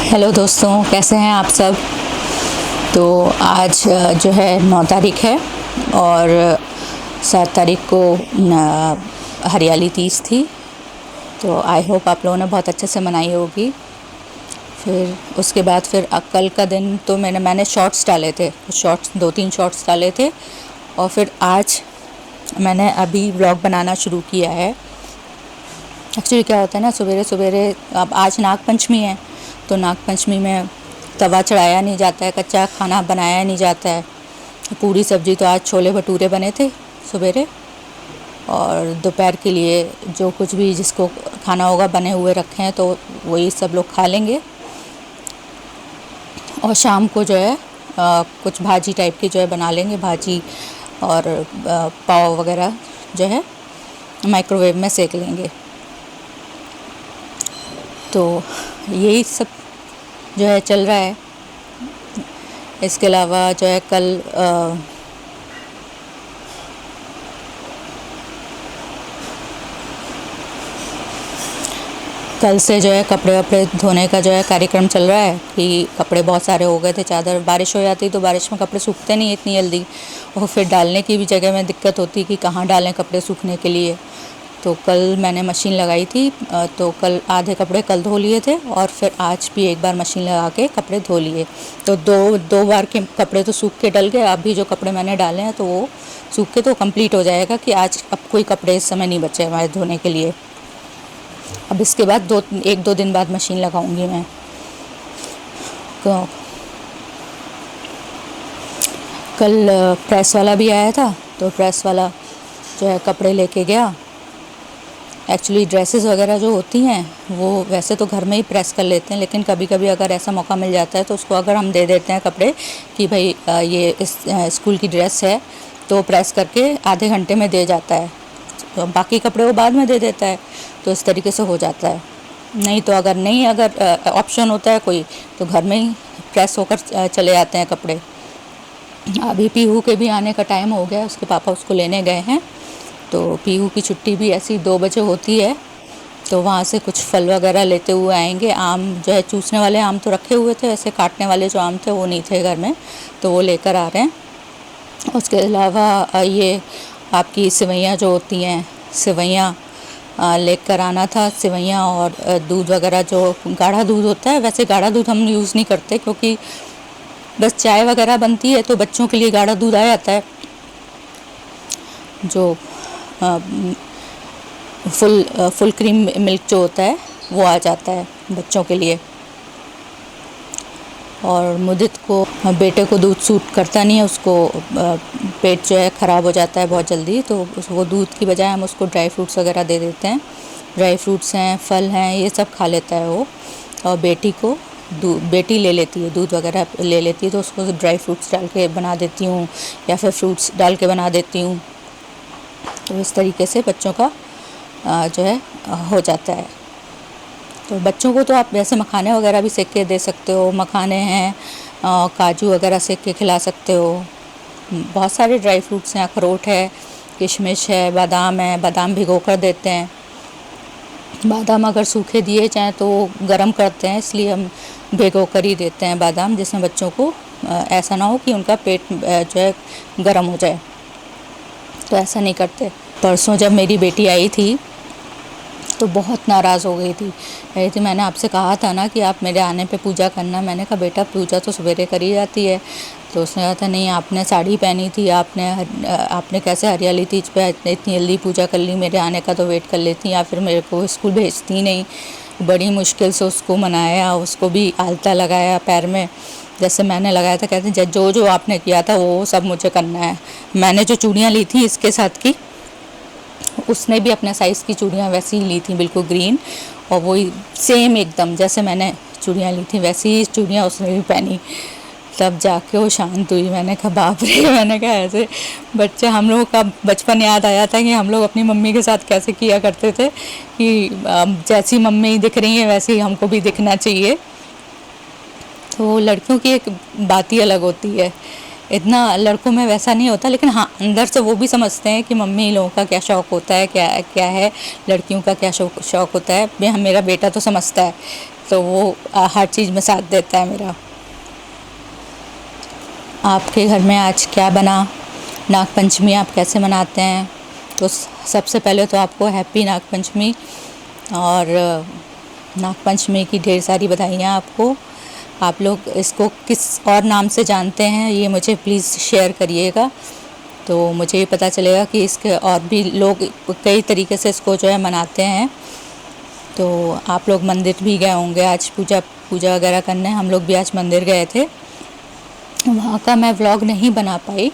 Hello दोस्तों, कैसे हैं आप सब। तो आज जो है 9 तारीख है और 7 तारीख को हरियाली तीज थी। तो आई होप आप लोगों ने बहुत अच्छे से मनाई होगी। फिर उसके बाद फिर कल का दिन तो मैंने शॉर्ट्स डाले थे, शॉर्ट्स 2-3 शॉर्ट्स डाले थे। और फिर आज मैंने अभी व्लॉग बनाना शुरू किया है। एक्चुअली क्या होता है ना, सवेरे सवेरे अब आज नाग पंचमी है, तो नाग पंचमी में तवा चढ़ाया नहीं जाता है, कच्चा खाना बनाया नहीं जाता है। पूरी सब्ज़ी तो आज छोले भटूरे बने थे सवेरे, और दोपहर के लिए जो कुछ भी जिसको खाना होगा बने हुए रखे हैं, तो वही सब लोग खा लेंगे। और शाम को जो है कुछ भाजी टाइप की जो है बना लेंगे, भाजी और पाव वगैरह जो है माइक्रोवेव में सेक लेंगे। तो यही सब जो है चल रहा है। इसके अलावा जो है कल से जो है कपड़े वपड़े धोने का जो है कार्यक्रम चल रहा है कि कपड़े बहुत सारे हो गए थे। चादर, बारिश हो जाती तो बारिश में कपड़े सूखते नहीं इतनी जल्दी, और फिर डालने की भी जगह में दिक्कत होती कि कहाँ डालें कपड़े सूखने के लिए। तो कल मैंने मशीन लगाई थी, तो कल आधे कपड़े कल धो लिए थे, और फिर आज भी एक बार मशीन लगा के कपड़े धो लिए। तो दो बार के कपड़े तो सूख के डल गए। अभी जो कपड़े मैंने डाले हैं तो वो सूख के तो कंप्लीट हो जाएगा कि आज अब कोई कपड़े इस समय नहीं बचे हमारे धोने के लिए। अब इसके बाद 1-2 दिन बाद मशीन लगाऊंगी मैं। कल प्रेस वाला भी आया था, तो प्रेस वाला जो है कपड़े लेके गया। एक्चुअली ड्रेसेस वगैरह जो होती हैं वो वैसे तो घर में ही प्रेस कर लेते हैं, लेकिन कभी कभी अगर ऐसा मौका मिल जाता है तो उसको अगर हम दे देते हैं कपड़े कि भाई ये इस स्कूल की ड्रेस है, तो प्रेस करके आधे घंटे में दे जाता है। तो बाकी कपड़े वो बाद में दे देता है, तो इस तरीके से हो जाता है। नहीं तो अगर ऑप्शन होता है कोई, तो घर में ही प्रेस होकर चले जाते हैं कपड़े। अभी पीहू के भी आने का टाइम हो गया, उसके पापा उसको लेने गए हैं। तो पीहू की छुट्टी भी ऐसी 2 बजे होती है, तो वहाँ से कुछ फल वगैरह लेते हुए आएंगे। आम जो है, चूसने वाले आम तो रखे हुए थे, ऐसे काटने वाले जो आम थे वो नहीं थे घर में, तो वो लेकर आ रहे हैं। उसके अलावा ये आपकी सेवइयाँ जो होती हैं, सेवइयाँ लेकर आना था। सेवइयाँ और दूध वगैरह, जो गाढ़ा दूध होता है, वैसे गाढ़ा दूध हम यूज़ नहीं करते क्योंकि बस चाय वगैरह बनती है, तो बच्चों के लिए गाढ़ा दूध आ जाता है। जो फुल क्रीम मिल्क जो होता है वो आ जाता है बच्चों के लिए। और मुदित को, बेटे को दूध सूट करता नहीं है, उसको पेट जो है ख़राब हो जाता है बहुत जल्दी, तो वो दूध की बजाय हम उसको ड्राई फ्रूट्स वगैरह दे देते हैं। ड्राई फ्रूट्स हैं, फल हैं, ये सब खा लेता है वो। और बेटी को बेटी ले लेती है, दूध वगैरह ले लेती है, तो उसको ड्राई फ्रूट्स डाल के बना देती हूँ, या फिर फ्रूट्स डाल के बना देती हूँ। तो इस तरीके से बच्चों का जो है हो जाता है। तो बच्चों को तो आप वैसे मखाने वगैरह भी सेक के दे सकते हो। मखाने हैं, काजू वगैरह सेक के खिला सकते हो। बहुत सारे ड्राई फ्रूट्स हैं, अखरोट है, किशमिश है, बादाम है। बादाम भिगो कर देते हैं। बादाम अगर सूखे दिए जाएँ तो गर्म करते हैं, इसलिए हम भिगो कर ही देते हैं बादाम, जिसमें बच्चों को ऐसा ना हो कि उनका पेट जो है गर्म हो जाए, तो ऐसा नहीं करते। परसों जब मेरी बेटी आई थी तो बहुत नाराज़ हो गई थी। मैंने आपसे कहा था ना कि आप मेरे आने पे पूजा करना। मैंने कहा बेटा पूजा तो सवेरे करी जाती है। तो उसने कहा था नहीं, आपने साड़ी पहनी थी, आपने कैसे हरियाली तीज पे इतनी जल्दी पूजा कर ली, मेरे आने का तो वेट कर लेती, या फिर मेरे को स्कूल भेजती नहीं। बड़ी मुश्किल से उसको मनाया, उसको भी आलता लगाया पैर में जैसे मैंने लगाया था। कहते जो आपने किया था वो सब मुझे करना है। मैंने जो चूड़ियाँ ली थी इसके साथ की, उसने भी अपने साइज़ की चूड़ियाँ वैसी ही ली थी, बिल्कुल ग्रीन, और वही सेम एकदम जैसे मैंने चूड़ियाँ ली थी वैसी ही चूड़ियाँ उसने भी पहनी। तब जाके वो शांत हुई। मैंने कहा बाप रे, मैंने कहा ऐसे बच्चे, हम लोगों का बचपन याद आया था कि हम लोग अपनी मम्मी के साथ कैसे किया करते थे कि जैसी मम्मी दिख रही है वैसे ही हमको भी दिखना चाहिए। तो लड़कियों की एक बात ही अलग होती है, इतना लड़कों में वैसा नहीं होता, लेकिन हाँ अंदर से वो भी समझते हैं कि मम्मी लोगों का क्या शौक़ होता है, क्या क्या है, लड़कियों का क्या शौक़ होता है। मेरा बेटा तो समझता है तो वो हर चीज़ में साथ देता है मेरा। आपके घर में आज क्या बना? नाग पंचमी आप कैसे मनाते हैं? तो सबसे पहले तो आपको हैप्पी नाग पंचमी, और नाग पंचमी की ढेर सारी बधाइयाँ आपको। आप लोग इसको किस और नाम से जानते हैं ये मुझे प्लीज़ शेयर करिएगा, तो मुझे ये पता चलेगा कि इसके और भी लोग कई तरीके से इसको जो है मनाते हैं। तो आप लोग मंदिर भी गए होंगे आज पूजा वगैरह करने। हम लोग भी आज मंदिर गए थे। वहाँ का मैं व्लॉग नहीं बना पाई,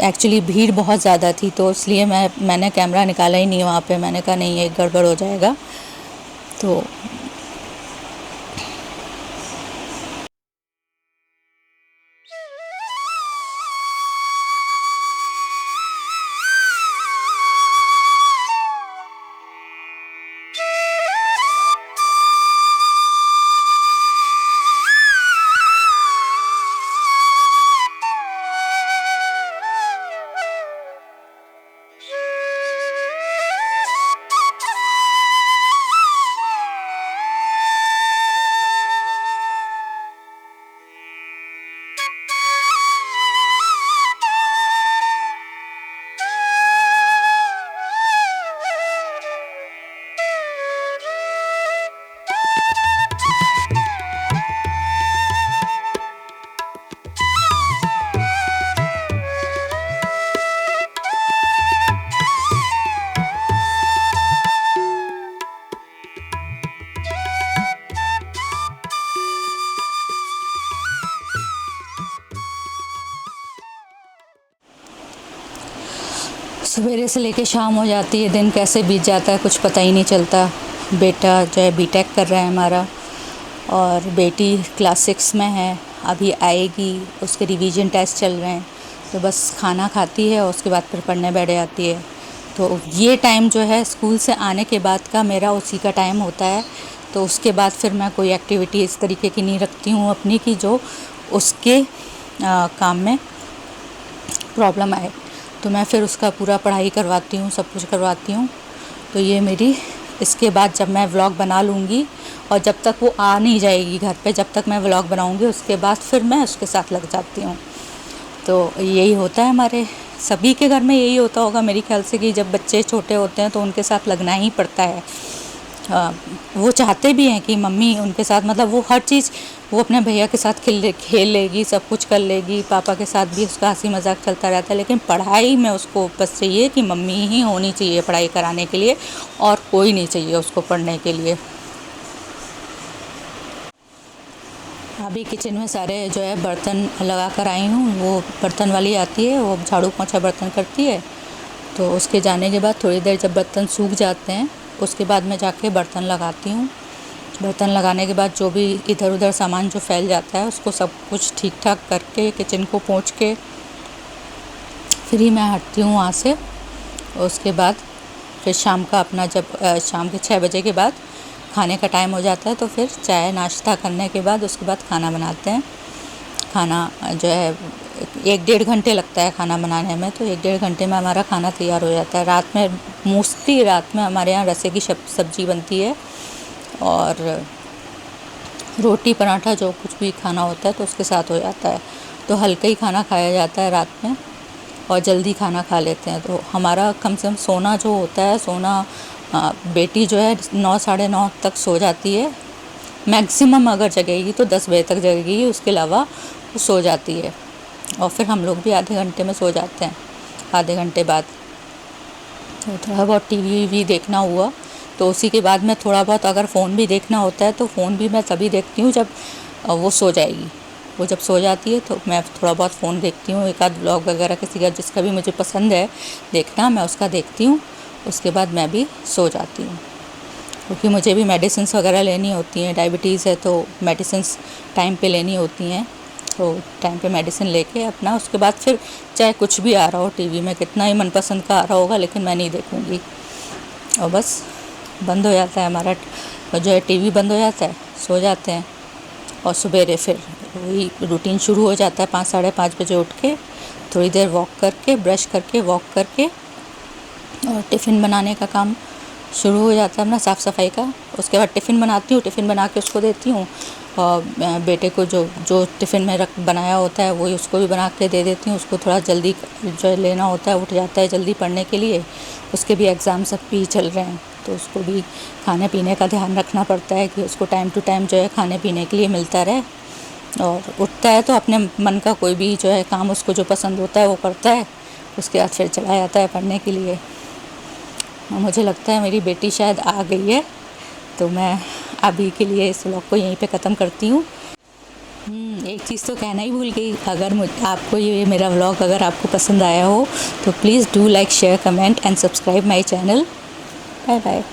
एक्चुअली भीड़ बहुत ज़्यादा थी, तो इसलिए मैंने कैमरा निकाला ही नहीं वहाँ पे। मैंने कहा नहीं, ये गड़बड़ हो जाएगा। तो सवेरे से लेके शाम हो जाती है, दिन कैसे बीत जाता है कुछ पता ही नहीं चलता। बेटा जो है बीटेक कर रहा है हमारा, और बेटी क्लास 6 में है, अभी आएगी, उसके रिवीजन टेस्ट चल रहे हैं। तो बस खाना खाती है और उसके बाद फिर पढ़ने बैठ जाती है। तो ये टाइम जो है स्कूल से आने के बाद का मेरा उसी का टाइम होता है। तो उसके बाद फिर मैं कोई एक्टिविटी इस तरीके की नहीं रखती हूँ अपनी कि जो उसके काम में प्रॉब्लम आए। तो मैं फिर उसका पूरा पढ़ाई करवाती हूँ, सब कुछ करवाती हूँ। तो ये मेरी, इसके बाद जब मैं व्लॉग बना लूँगी और जब तक वो आ नहीं जाएगी घर पे, जब तक मैं व्लॉग बनाऊँगी, उसके बाद फिर मैं उसके साथ लग जाती हूँ। तो यही होता है, हमारे सभी के घर में यही होता होगा मेरे ख्याल से, कि जब बच्चे छोटे होते हैं तो उनके साथ लगना ही पड़ता है। वो चाहते भी हैं कि मम्मी उनके साथ, मतलब वो हर चीज़, वो अपने भैया के साथ खेल लेगी, सब कुछ कर लेगी, पापा के साथ भी उसका हंसी मजाक चलता रहता है, लेकिन पढ़ाई में उसको बस चाहिए कि मम्मी ही होनी चाहिए पढ़ाई कराने के लिए, और कोई नहीं चाहिए उसको पढ़ने के लिए। अभी किचन में सारे जो है बर्तन लगा कर आई हूँ। वो बर्तन वाली आती है, वो झाड़ू पोंछा बर्तन करती है। तो उसके जाने के बाद थोड़ी देर जब बर्तन सूख जाते हैं, उसके बाद मैं जाके बर्तन लगाती हूँ। बर्तन लगाने के बाद जो भी इधर उधर सामान जो फैल जाता है उसको सब कुछ ठीक ठाक करके, किचन को पोंछ के फिर ही मैं हटती हूँ वहाँ से। उसके बाद फिर शाम का अपना, जब शाम के 6 बजे के बाद खाने का टाइम हो जाता है, तो फिर चाय नाश्ता करने के बाद उसके बाद खाना बनाते हैं। खाना जो है 1-1.5 घंटे लगता है खाना बनाने में, तो 1-1.5 घंटे में हमारा खाना तैयार हो जाता है। रात में मोस्टली रात में हमारे यहाँ रसे की सब्ज़ी बनती है, और रोटी पराठा जो कुछ भी खाना होता है तो उसके साथ हो जाता है। तो हल्का ही खाना खाया जाता है रात में, और जल्दी खाना खा लेते हैं। तो हमारा कम से कम सोना जो होता है, सोना बेटी जो है 9 साढ़े 9 तक सो जाती है मैक्सिमम। अगर जगेगी तो 10 बजे तक जगेगी, उसके अलावा वो सो जाती है। और फिर हम लोग भी आधे घंटे में सो जाते हैं, आधे घंटे बाद। तो थोड़ा बहुत टीवी भी देखना हुआ तो उसी के बाद में थोड़ा बहुत, अगर फ़ोन भी देखना होता है तो फ़ोन भी मैं तभी देखती हूँ जब वो सो जाएगी। वो जब सो जाती है तो मैं थोड़ा बहुत फ़ोन देखती हूँ, एक आध ब्लॉग वगैरह किसी का जिसका भी मुझे पसंद है देखना, मैं उसका देखती हूँ। उसके बाद मैं भी सो जाती हूँ, क्योंकि मुझे भी मेडिसिन्स वगैरह लेनी होती हैं। डायबिटीज़ है तो मेडिसिन्स टाइम पे लेनी होती हैं। तो टाइम पे मेडिसिन लेके अपना, उसके बाद फिर चाहे कुछ भी आ रहा हो टीवी में, कितना ही मनपसंद का आ रहा होगा, लेकिन मैं नहीं देखूँगी। और बस बंद हो जाता है हमारा जो है, टीवी बंद हो जाता है, सो जाते हैं। और सवेरे फिर वही रूटीन शुरू हो जाता है। 5 साढ़े 5 बजे उठ के थोड़ी देर वॉक करके, ब्रश करके, वॉक करके, और टिफ़िन बनाने का काम शुरू हो जाता है अपना साफ़ सफाई का। उसके बाद टिफ़िन बनाती हूँ, टिफ़िन बना के उसको देती हूँ और बेटे को जो जो टिफ़िन में रख बनाया होता है वही उसको भी बना के दे देती हूँ। उसको थोड़ा जल्दी जो लेना होता है, उठ जाता है जल्दी पढ़ने के लिए, उसके भी एग्ज़ाम सब भी चल रहे हैं, तो उसको भी खाने पीने का ध्यान रखना पड़ता है कि उसको टाइम टू टाइम जो है खाने पीने के लिए मिलता रहे। और उठता है तो अपने मन का कोई भी जो है काम उसको जो पसंद होता है वो करता है, उसके बाद फिर चला जाता है पढ़ने के लिए। और मुझे लगता है मेरी बेटी शायद आ गई है, तो मैं अभी के लिए इस व्लॉग को यहीं पे ख़त्म करती हूँ। एक चीज़ तो कहना ही भूल गई, अगर आपको ये मेरा व्लॉग अगर आपको पसंद आया हो तो please do like, share, comment and subscribe my channel. Bye bye.